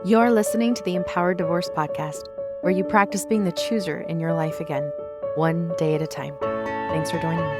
You're listening to the Empowered Divorce Podcast, where you practice being the chooser in your life again, one day at a time. Thanks for joining me.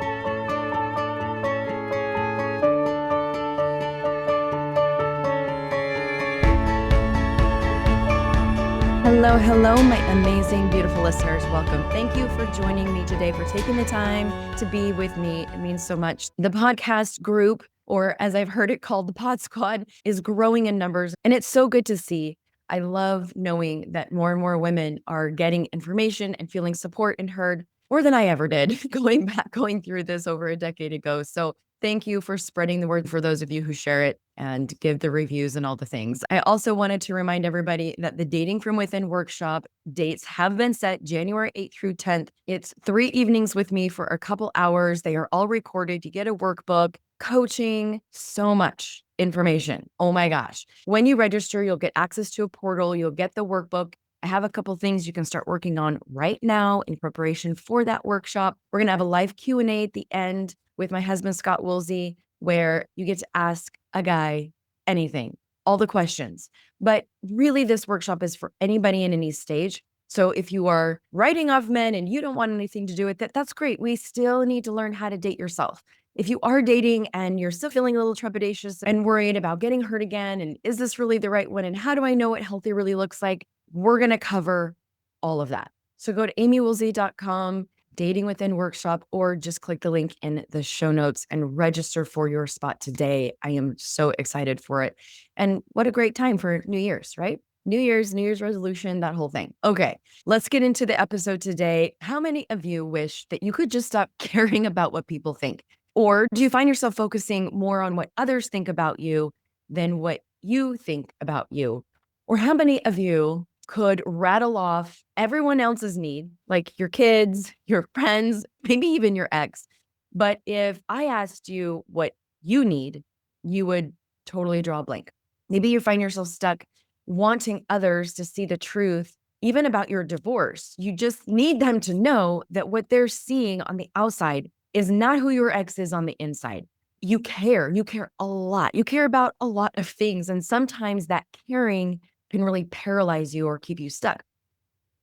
Hello, my amazing, beautiful listeners. Welcome. Thank you for joining me today, for taking the time to be with me. It means so much. The podcast group, or as I've heard it called, the Pod Squad, is growing in numbers, and it's so good to see. I love knowing that more and more women are getting information and feeling support and heard more than I ever did going through this over a decade ago. So thank you for spreading the word for those of you who share it and give the reviews and all the things. I also wanted to remind everybody that the Dating from Within workshop dates have been set January 8th through 10th. It's 3 evenings with me for a couple hours. They are all recorded. You get a workbook, coaching, so much information. Oh my gosh. When you register, you'll get access to a portal. You'll get the workbook. I have a couple things you can start working on right now in preparation for that workshop. We're going to have a live Q&A at the end with my husband, Scott Woolsey, where you get to ask a guy anything, all the questions. But really, this workshop is for anybody in any stage. So if you are writing off men and you don't want anything to do with it, that's great. We still need to learn how to date yourself. If you are dating and you're still feeling a little trepidatious and worried about getting hurt again, and is this really the right one? And how do I know what healthy really looks like? We're going to cover all of that. So go to amiewoolsey.com, Dating Within Workshop, or just click the link in the show notes and register for your spot today. I am so excited for it. And what a great time for New Year's, right? New Year's resolution, that whole thing. Okay, let's get into the episode today. How many of you wish that you could just stop caring about what people think? Or do you find yourself focusing more on what others think about you than what you think about you? Or how many of you could rattle off everyone else's need, like your kids, your friends, maybe even your ex? But if I asked you what you need, you would totally draw a blank. Maybe you find yourself stuck wanting others to see the truth, even about your divorce. You just need them to know that what they're seeing on the outside is not who your ex is on the inside. You care a lot. You care about a lot of things. And sometimes that caring can really paralyze you or keep you stuck.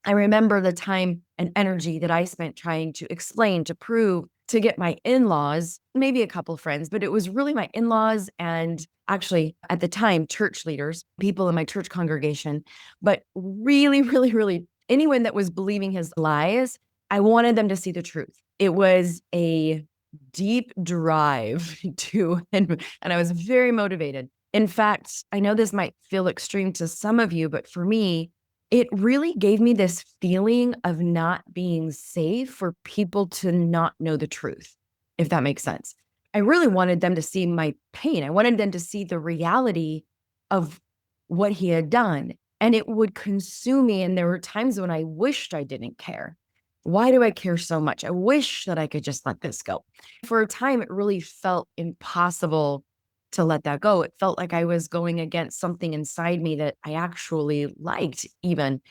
I remember the time and energy that I spent trying to explain, to prove, to get my in-laws, maybe a couple friends, but it was really my in-laws and actually at the time, church leaders, people in my church congregation, but really anyone that was believing his lies. I wanted them to see the truth. It was a deep drive and I was very motivated. In fact, I know this might feel extreme to some of you, but for me, it really gave me this feeling of not being safe for people to not know the truth, if that makes sense. I really wanted them to see my pain. I wanted them to see the reality of what he had done, and it would consume me. And there were times when I wished I didn't care. Why do I care so much? I wish that I could just let this go. For a time, it really felt impossible to let that go. It felt like I was going against something inside me that I actually liked, even.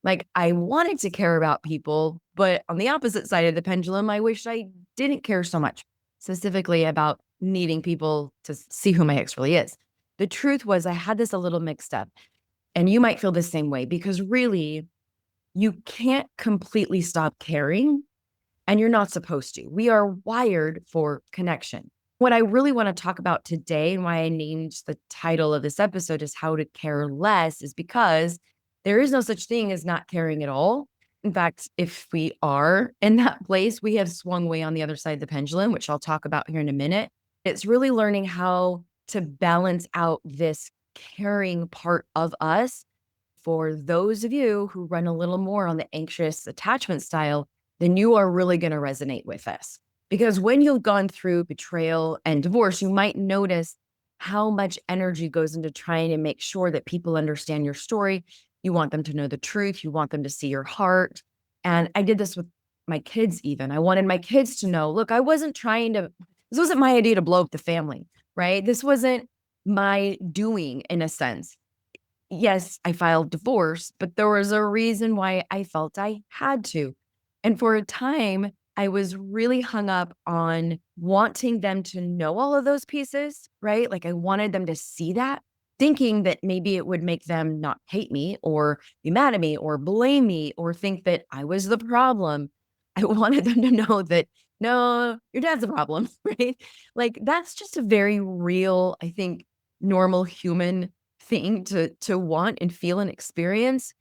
Like I wanted to care about people, but on the opposite side of the pendulum, I wish I didn't care so much, specifically about needing people to see who my ex really is. The truth was I had this a little mixed up, and you might feel the same way, because really you can't completely stop caring, and you're not supposed to. We are wired for connection. What I really want to talk about today, and why I named the title of this episode is How to Care Less, is because there is no such thing as not caring at all. In fact, if we are in that place, we have swung way on the other side of the pendulum, which I'll talk about here in a minute. It's really learning how to balance out this caring part of us. For those of you who run a little more on the anxious attachment style, then you are really going to resonate with this. Because when you've gone through betrayal and divorce, you might notice how much energy goes into trying to make sure that people understand your story. You want them to know the truth. You want them to see your heart. And I did this with my kids even. I wanted my kids to know, look, this wasn't my idea to blow up the family, right? This wasn't my doing, in a sense. Yes, I filed divorce, but there was a reason why I felt I had to. And for a time, I was really hung up on wanting them to know all of those pieces, right? Like I wanted them to see that. thinking that maybe it would make them not hate me or be mad at me or blame me or think that I was the problem. I wanted them to know that, no, your dad's the problem, right? Like that's just a very real, I think, normal human thing to want and feel and experience.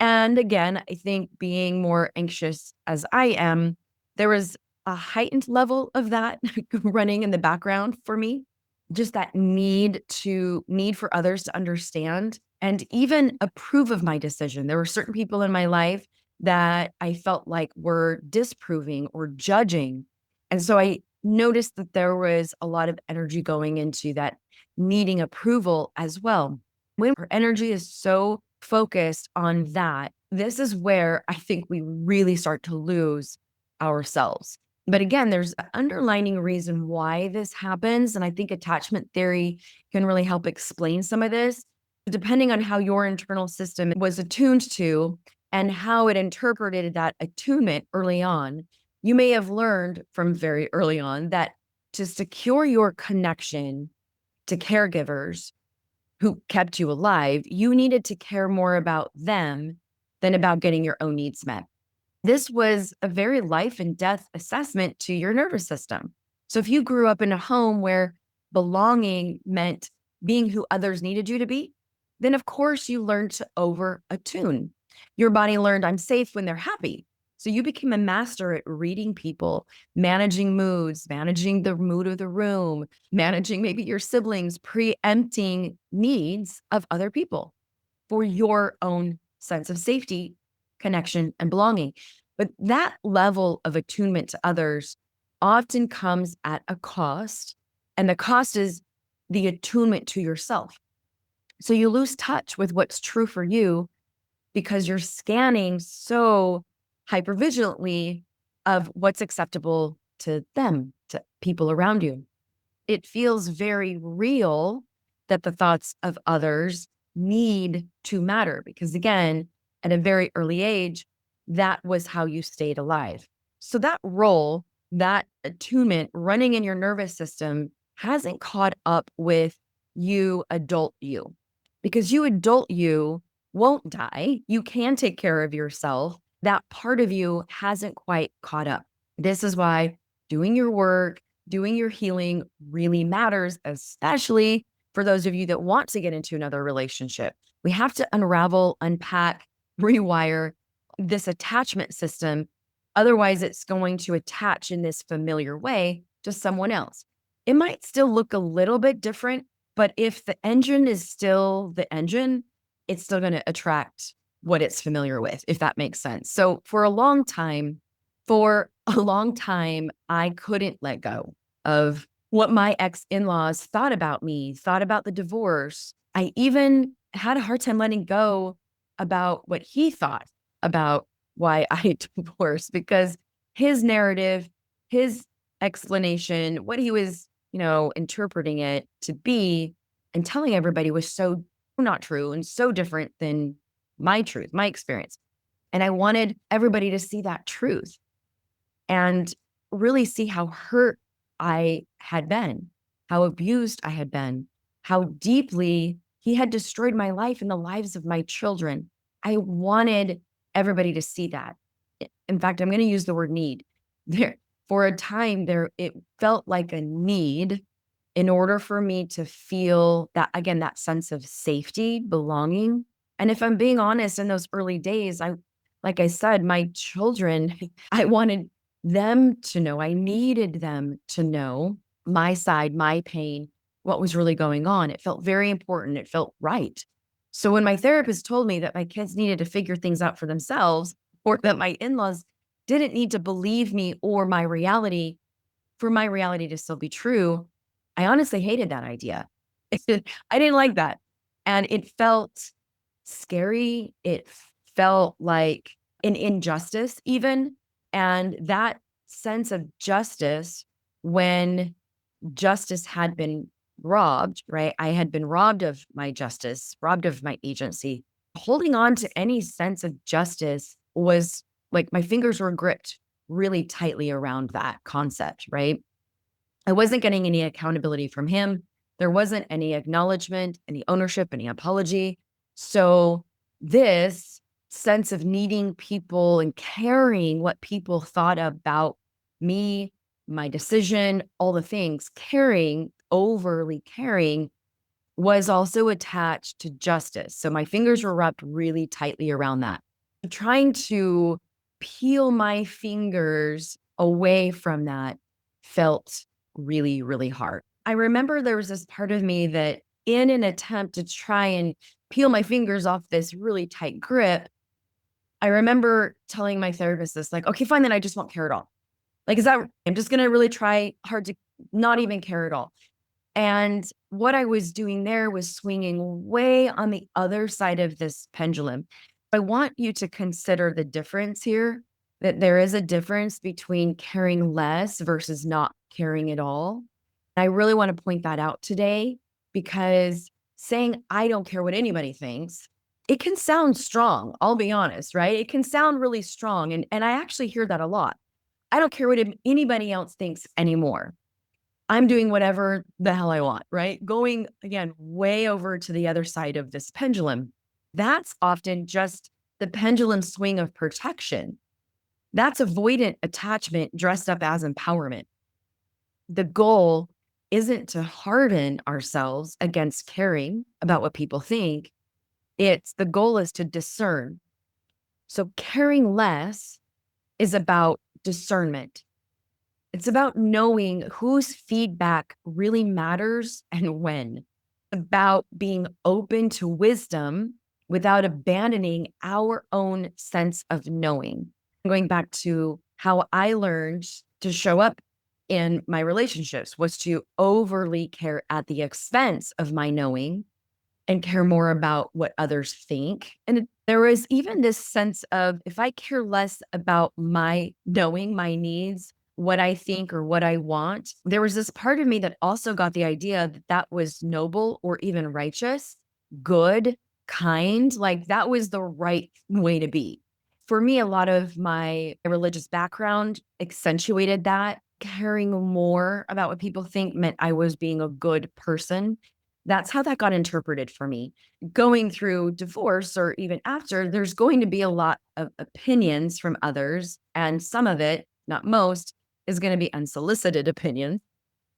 And again, I think being more anxious as I am, there was a heightened level of that running in the background for me. Just that need for others to understand and even approve of my decision. There were certain people in my life that I felt like were disproving or judging. And so I noticed that there was a lot of energy going into that needing approval as well. When our energy is so focused on that, this is where I think we really start to lose ourselves. But again, there's an underlining reason why this happens. And I think attachment theory can really help explain some of this. Depending on how your internal system was attuned to and how it interpreted that attunement early on, you may have learned from very early on that to secure your connection to caregivers who kept you alive, you needed to care more about them than about getting your own needs met. This was a very life and death assessment to your nervous system. So if you grew up in a home where belonging meant being who others needed you to be, then of course you learned to over attune. Your body learned I'm safe when they're happy. So you became a master at reading people, managing moods, managing the mood of the room, managing maybe your siblings, preempting needs of other people for your own sense of safety, connection, and belonging. But that level of attunement to others often comes at a cost, and the cost is the attunement to yourself. So you lose touch with what's true for you because you're scanning so hypervigilantly of what's acceptable to them, to people around you. It feels very real that the thoughts of others need to matter because, again, at a very early age, that was how you stayed alive. So that role, that attunement running in your nervous system hasn't caught up with you, adult you, because you, adult you, won't die. You can take care of yourself. That part of you hasn't quite caught up. This is why doing your work, doing your healing really matters, especially for those of you that want to get into another relationship. We have to unravel, unpack, rewire this attachment system. Otherwise, it's going to attach in this familiar way to someone else. It might still look a little bit different, but if the engine is still the engine, it's still going to attract what it's familiar with, if that makes sense. So for a long time, I couldn't let go of what my ex-in-laws thought about me, thought about the divorce. I even had a hard time letting go about what he thought about why I divorced because his narrative, his explanation, what he was, interpreting it to be and telling everybody was so not true and so different than my truth, my experience. And I wanted everybody to see that truth and really see how hurt I had been, how abused I had been, how deeply he had destroyed my life and the lives of my children. I wanted everybody to see that. In fact, I'm going to use the word need. There, for a time there, it felt like a need in order for me to feel that, again, that sense of safety, belonging. And if I'm being honest, in those early days, like I said, my children, I wanted them to know, I needed them to know my side, my pain, what was really going on. It felt very important. It felt right. So when my therapist told me that my kids needed to figure things out for themselves, or that my in-laws didn't need to believe me or my reality for my reality to still be true, I honestly hated that idea. I didn't like that. And it felt scary. It felt like an injustice, even. And that sense of justice, when justice had been robbed, right? I had been robbed of my justice, robbed of my agency. Holding on to any sense of justice was like my fingers were gripped really tightly around that concept, right? I wasn't getting any accountability from him. There wasn't any acknowledgement, any ownership, any apology. So this sense of needing people and caring what people thought about me, my decision, all the things, caring, overly caring, was also attached to justice. So my fingers were wrapped really tightly around that. Trying to peel my fingers away from that felt really, really hard. I remember there was this part of me that, in an attempt to try and peel my fingers off this really tight grip, I remember telling my therapist this, like, okay, fine, then I just won't care at all. Like, is that, I'm just going to really try hard to not even care at all. And what I was doing there was swinging way on the other side of this pendulum. I want you to consider the difference here, that there is a difference between caring less versus not caring at all. I really want to point that out today, because saying, I don't care what anybody thinks, it can sound strong. I'll be honest, right? It can sound really strong. And I actually hear that a lot. I don't care what anybody else thinks anymore. I'm doing whatever the hell I want, right? Going, again, way over to the other side of this pendulum. That's often just the pendulum swing of protection. That's avoidant attachment dressed up as empowerment. The goal isn't to harden ourselves against caring about what people think. The goal is to discern. So caring less is about discernment. It's about knowing whose feedback really matters and when. About being open to wisdom without abandoning our own sense of knowing. Going back to how I learned to show up in my relationships was to overly care at the expense of my knowing and care more about what others think. And there was even this sense of, if I care less about my knowing, my needs, what I think or what I want, there was this part of me that also got the idea that that was noble or even righteous, good, kind, like that was the right way to be. For me, a lot of my religious background accentuated that. Caring more about what people think meant I was being a good person. That's how that got interpreted for me. Going through divorce or even after, there's going to be a lot of opinions from others, and some of it, not most, is going to be unsolicited opinions.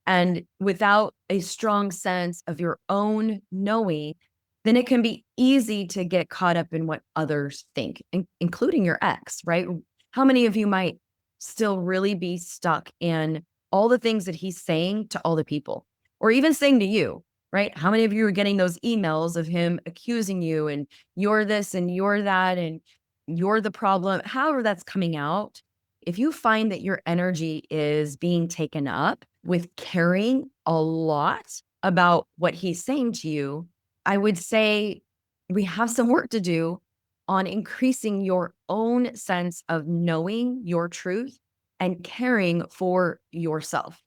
And without a strong sense of your own knowing, then it can be easy to get caught up in what others think, including your ex, right? How many of you might still really be stuck in all the things that he's saying to all the people, or even saying to you, right? How many of you are getting those emails of him accusing you and you're this and you're that and you're the problem, however that's coming out? If you find that your energy is being taken up with caring a lot about what he's saying to you, I would say we have some work to do on increasing your own sense of knowing your truth and caring for yourself.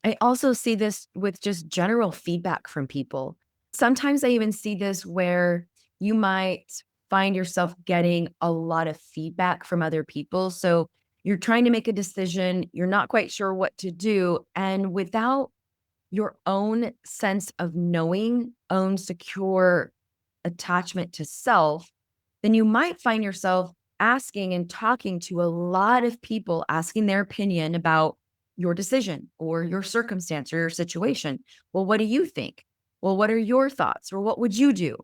I also see this with just general feedback from people. Sometimes I even see this where you might find yourself getting a lot of feedback from other people. So you're trying to make a decision, you're not quite sure what to do. And without your own sense of knowing, own secure attachment to self, then you might find yourself asking and talking to a lot of people, asking their opinion about your decision or your circumstance or your situation. Well, what do you think? Well, what are your thoughts? Or what would you do?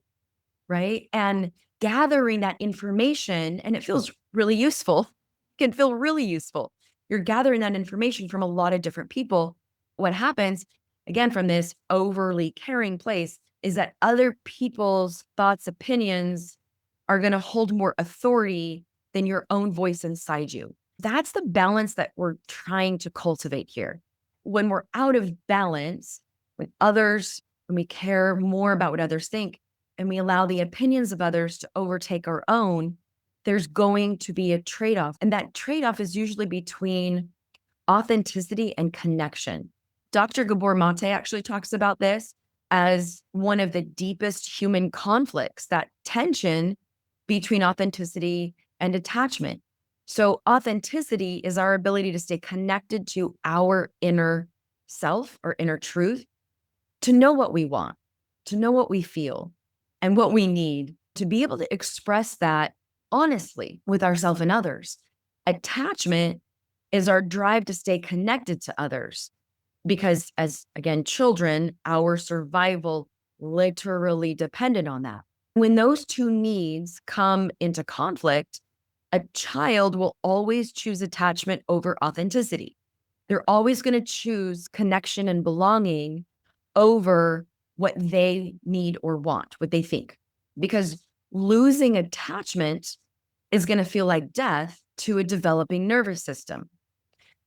Right. And gathering that information, and it feels really useful, can feel really useful. You're gathering that information from a lot of different people. What happens, again, from this overly caring place, is that other people's thoughts, opinions are going to hold more authority than your own voice inside you. That's the balance that we're trying to cultivate here. When we're out of balance, when we care more about what others think, and we allow the opinions of others to overtake our own, there's going to be a trade-off. And that trade-off is usually between authenticity and connection. Dr. Gabor Mate actually talks about this as one of the deepest human conflicts, that tension between authenticity and attachment. So authenticity is our ability to stay connected to our inner self or inner truth, to know what we want, to know what we feel and what we need, to be able to express that honestly with ourselves and others. Attachment is our drive to stay connected to others because, as again, children, our survival literally depended on that. When those two needs come into conflict, a child will always choose attachment over authenticity. They're always going to choose connection and belonging over what they need or want, what they think, because losing attachment is going to feel like death to a developing nervous system.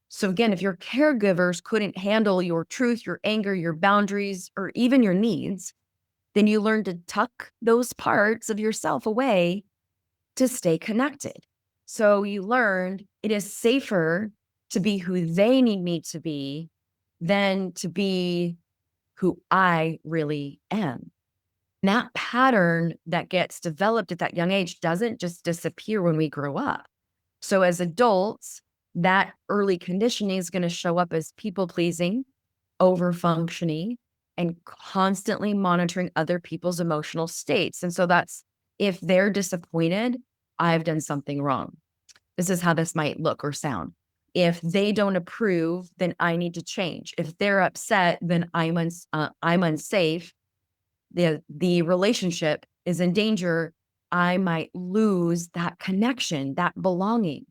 So again, if your caregivers couldn't handle your truth, your anger, your boundaries, or even your needs, then you learn to tuck those parts of yourself away to stay connected. So you learned it is safer to be who they need me to be than to be who I really am. And that pattern that gets developed at that young age doesn't just disappear when we grow up. So as adults, that early conditioning is going to show up as people pleasing, over functioning, and constantly monitoring other people's emotional states. And so that's if they're disappointed, I've done something wrong. This is how this might look or sound. If they don't approve, then I need to change. If they're upset, then I'm unsafe. The relationship is in danger. I might lose that connection, that belonging.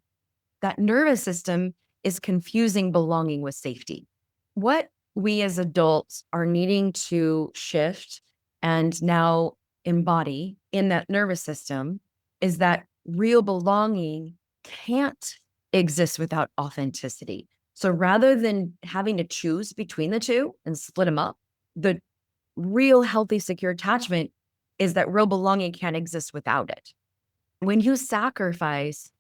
That nervous system is confusing belonging with safety. What we as adults are needing to shift and now embody in that nervous system is that real belonging can't exist without authenticity. So rather than having to choose between the two and split them up, the real healthy, secure attachment is that real belonging can't exist without it. When you sacrifice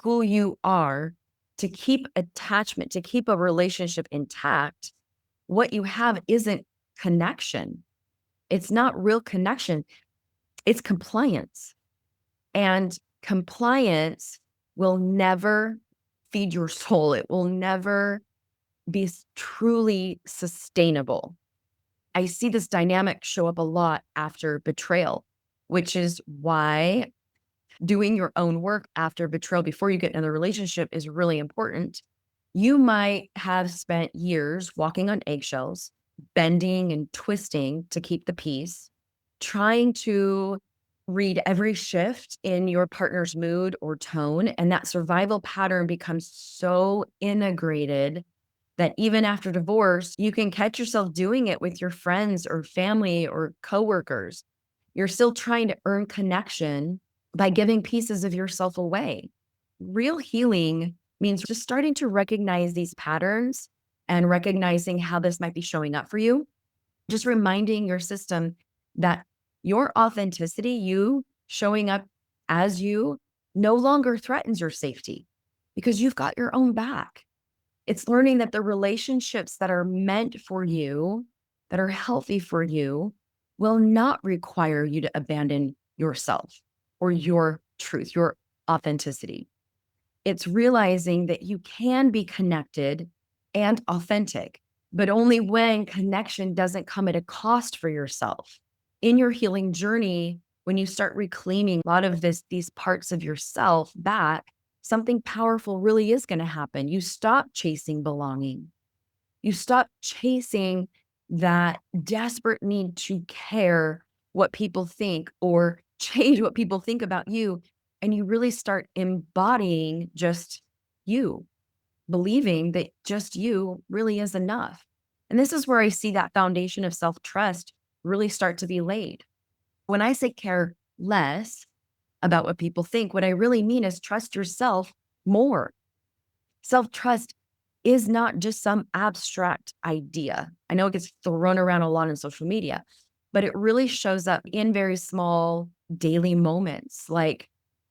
who you are to keep attachment, to keep a relationship intact, what you have isn't connection. It's not real connection. It's compliance. And compliance will never feed your soul. It will never be truly sustainable. I see this dynamic show up a lot after betrayal, which is why doing your own work after betrayal before you get in a relationship is really important. You might have spent years walking on eggshells, bending and twisting to keep the peace, trying to read every shift in your partner's mood or tone. And that survival pattern becomes so integrated that even after divorce, you can catch yourself doing it with your friends or family or coworkers. You're still trying to earn connection by giving pieces of yourself away. Real healing means just starting to recognize these patterns and recognizing how this might be showing up for you. Just reminding your system that your authenticity, you showing up as you, no longer threatens your safety because you've got your own back. It's learning that the relationships that are meant for you, that are healthy for you, will not require you to abandon yourself or your truth, your authenticity. It's realizing that you can be connected and authentic, but only when connection doesn't come at a cost for yourself. In your healing journey, when you start reclaiming a lot of these parts of yourself back, something powerful really is going to happen. You stop chasing belonging. You stop chasing that desperate need to care what people think or change what people think about you. And you really start embodying just you, believing that just you really is enough. And this is where I see that foundation of self-trust really start to be laid. When I say care less about what people think, what I really mean is trust yourself more. Self-trust is not just some abstract idea. I know it gets thrown around a lot on social media, but it really shows up in very small daily moments, like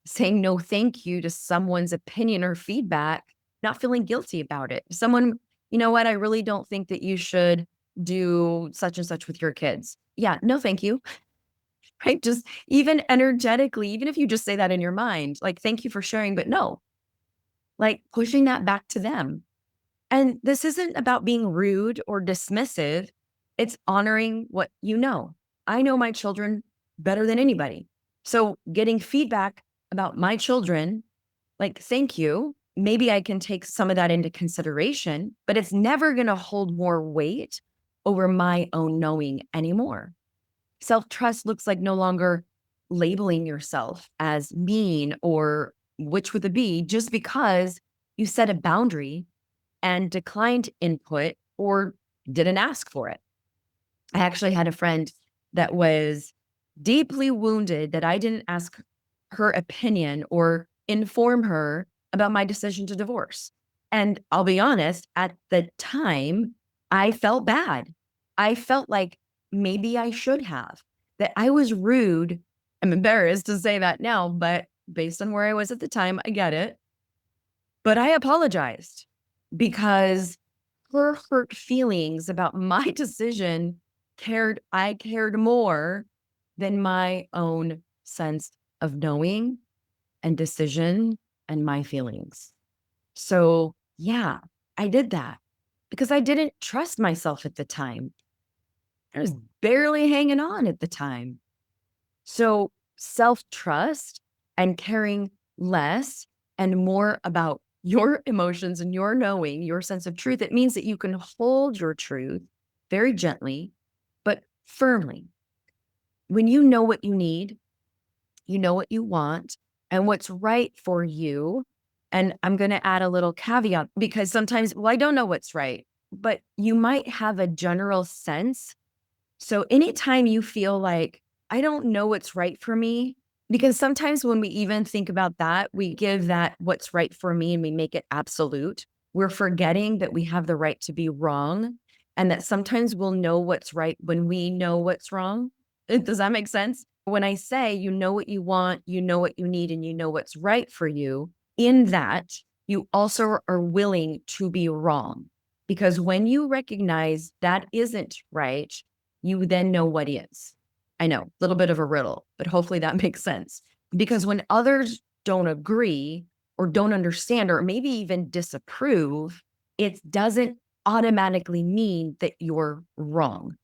saying no thank you to someone's opinion or feedback, not feeling guilty about it. Someone, you know what, I really don't think that you should do such and such with your kids. Yeah, no thank you. Right? Just even energetically, even if you just say that in your mind, like, thank you for sharing, but no, like pushing that back to them. And this isn't about being rude or dismissive. It's honoring what you know. I know my children better than anybody. So getting feedback about my children, like, thank you. Maybe I can take some of that into consideration, but it's never going to hold more weight over my own knowing anymore. Self-trust looks like no longer labeling yourself as mean or which with a B just because you set a boundary and declined input or didn't ask for it. I actually had a friend that was deeply wounded that I didn't ask her opinion or inform her about my decision to divorce. And I'll be honest, at the time, I felt bad. I felt like maybe I should have, that I was rude. I'm embarrassed to say that now, but based on where I was at the time, I get it. But I apologized because her hurt feelings about my decision I cared more than my own sense of knowing and decision and my feelings. So yeah, I did that because I didn't trust myself at the time. I was barely hanging on at the time. So self-trust and caring less and more about your emotions and your knowing, your sense of truth, it means that you can hold your truth very gently, but firmly. When you know what you need, you know what you want, and what's right for you. And I'm going to add a little caveat because sometimes, well, I don't know what's right, but you might have a general sense. So anytime you feel like, I don't know what's right for me, because sometimes when we even think about that, we give that what's right for me and we make it absolute. We're forgetting that we have the right to be wrong and that sometimes we'll know what's right when we know what's wrong. Does that make sense? When I say you know what you want, you know what you need, and you know what's right for you, in that you also are willing to be wrong. Because when you recognize that isn't right, you then know what is. I know, a little bit of a riddle, but hopefully that makes sense. Because when others don't agree or don't understand or maybe even disapprove, it doesn't automatically mean that you're wrong.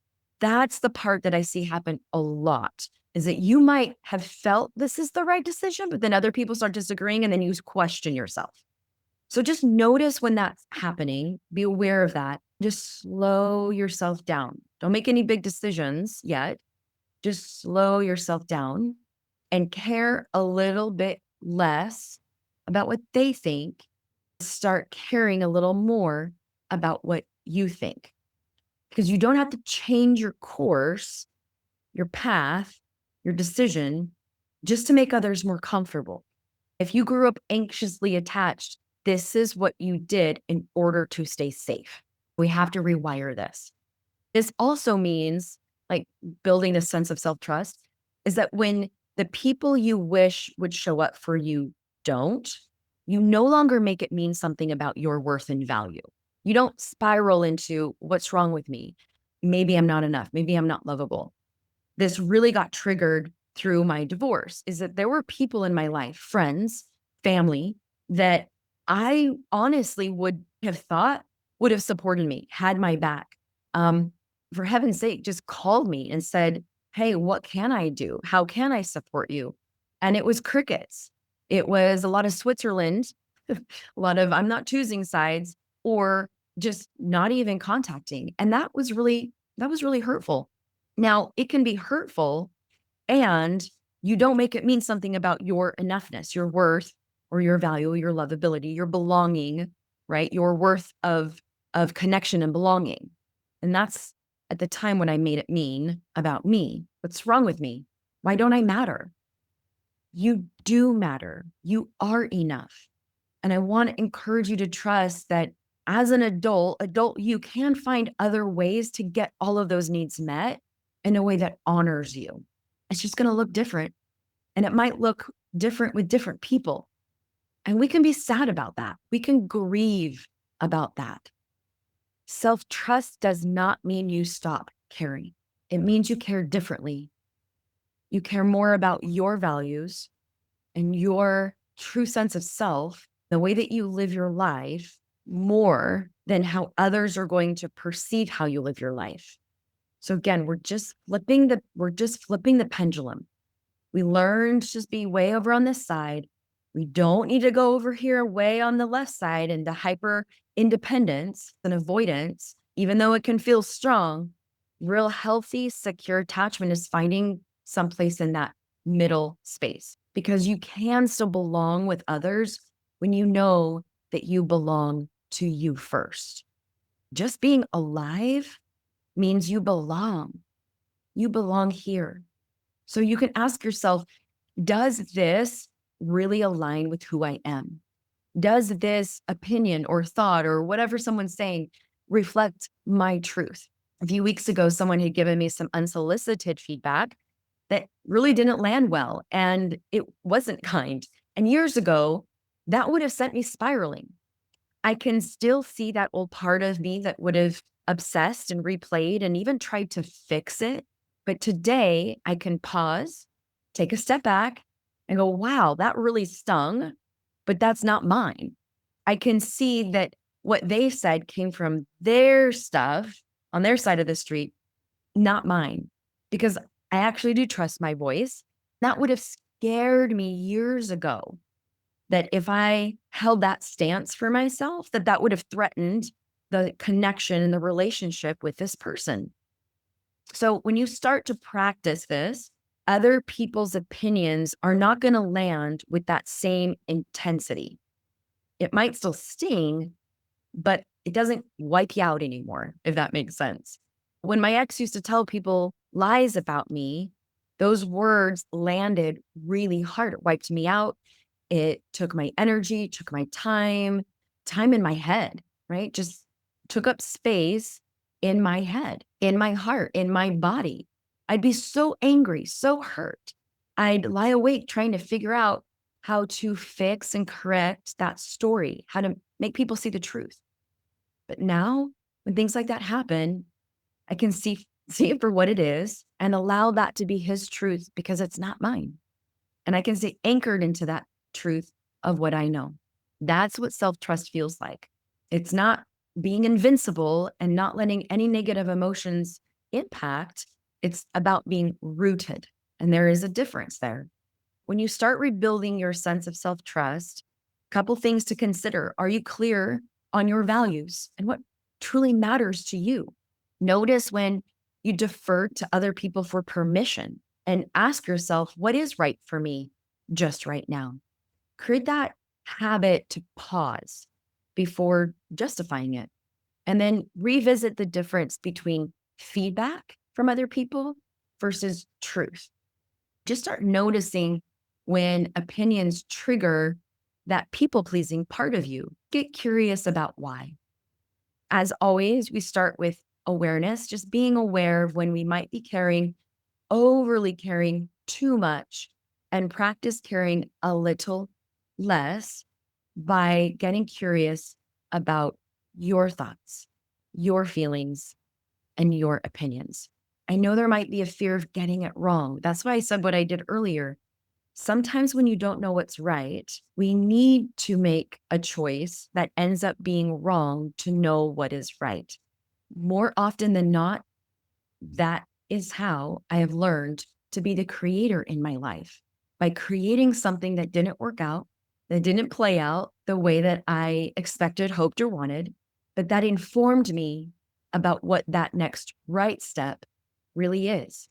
That's the part that I see happen a lot is that you might have felt this is the right decision, but then other people start disagreeing and then you question yourself. So just notice when that's happening, be aware of that. Just slow yourself down. Don't make any big decisions yet. Just slow yourself down and care a little bit less about what they think. Start caring a little more about what you think. Because you don't have to change your course, your path, your decision just to make others more comfortable. If you grew up anxiously attached, this is what you did in order to stay safe. We have to rewire this. This also means like building a sense of self-trust is that when the people you wish would show up for you don't, you no longer make it mean something about your worth and value. You don't spiral into what's wrong with me. Maybe I'm not enough. Maybe I'm not lovable. This really got triggered through my divorce is that there were people in my life, friends, family, that I honestly would have thought would have supported me, had my back. For heaven's sake, just called me and said, hey, what can I do? How can I support you? And it was crickets. It was a lot of Switzerland, a lot of I'm not choosing sides or just not even contacting. And that was really hurtful. Now, it can be hurtful and you don't make it mean something about your enoughness, your worth or your value, your lovability, your belonging, right? Your worth of connection and belonging. And that's at the time when I made it mean about me. What's wrong with me? Why don't I matter? You do matter. You are enough. And I want to encourage you to trust that as an adult, you can find other ways to get all of those needs met in a way that honors you. It's just going to look different. And it might look different with different people. And we can be sad about that. We can grieve about that. Self-trust does not mean you stop caring. It means you care differently. You care more about your values and your true sense of self, the way that you live your life, more than how others are going to perceive how you live your life. So again, we're just flipping the pendulum. We learn to just be way over on this side. We don't need to go over here way on the left side into hyper independence and avoidance, even though it can feel strong. Real healthy, secure attachment is finding someplace in that middle space, because you can still belong with others when you know that you belong to you first. Just being alive means you belong. You belong here. So you can ask yourself, does this really align with who I am? Does this opinion or thought or whatever someone's saying reflect my truth? A few weeks ago, someone had given me some unsolicited feedback that really didn't land well, and it wasn't kind. And years ago, that would have sent me spiraling. I can still see that old part of me that would have obsessed and replayed and even tried to fix it. But today I can pause, take a step back, and go, wow, that really stung, but that's not mine. I can see that what they said came from their stuff on their side of the street, not mine, because I actually do trust my voice. That would have scared me years ago, that if I held that stance for myself, that would have threatened the connection and the relationship with this person. So when you start to practice this, other people's opinions are not going to land with that same intensity. It might still sting, but it doesn't wipe you out anymore, if that makes sense. When my ex used to tell people lies about me, those words landed really hard. It wiped me out. It took my energy, took my time in my head, right? Just took up space in my head, in my heart, in my body. I'd be so angry, so hurt. I'd lie awake trying to figure out how to fix and correct that story, how to make people see the truth. But now, when things like that happen, I can see it for what it is and allow that to be his truth, because it's not mine. And I can stay anchored into that truth of what I know. That's what self-trust feels like. It's not being invincible and not letting any negative emotions impact. It's about being rooted. And there is a difference there. When you start rebuilding your sense of self-trust, a couple things to consider. Are you clear on your values and what truly matters to you? Notice when you defer to other people for permission, and ask yourself, what is right for me just right now? Create that habit to pause before justifying it. And then revisit the difference between feedback from other people versus truth. Just start noticing when opinions trigger that people pleasing part of you. Get curious about why. As always, we start with awareness, just being aware of when we might be overly caring too much, and practice caring a little less by getting curious about your thoughts, your feelings, and your opinions. I know there might be a fear of getting it wrong. That's why I said what I did earlier. Sometimes when you don't know what's right, we need to make a choice that ends up being wrong to know what is right. More often than not, that is how I have learned to be the creator in my life, by creating something that didn't work out, that didn't play out the way that I expected, hoped, or wanted, but that informed me about what that next right step really is.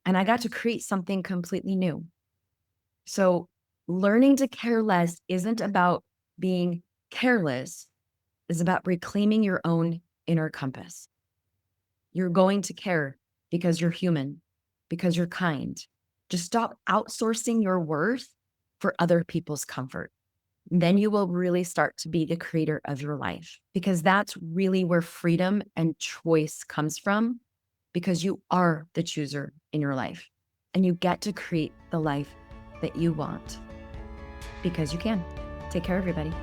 And I got to create something completely new. So learning to care less isn't about being careless, it's about reclaiming your own inner compass. You're going to care because you're human, because you're kind. Just stop outsourcing your worth for other people's comfort. Then you will really start to be the creator of your life, because that's really where freedom and choice comes from, because you are the chooser in your life and you get to create the life that you want, because you can. Take care, everybody.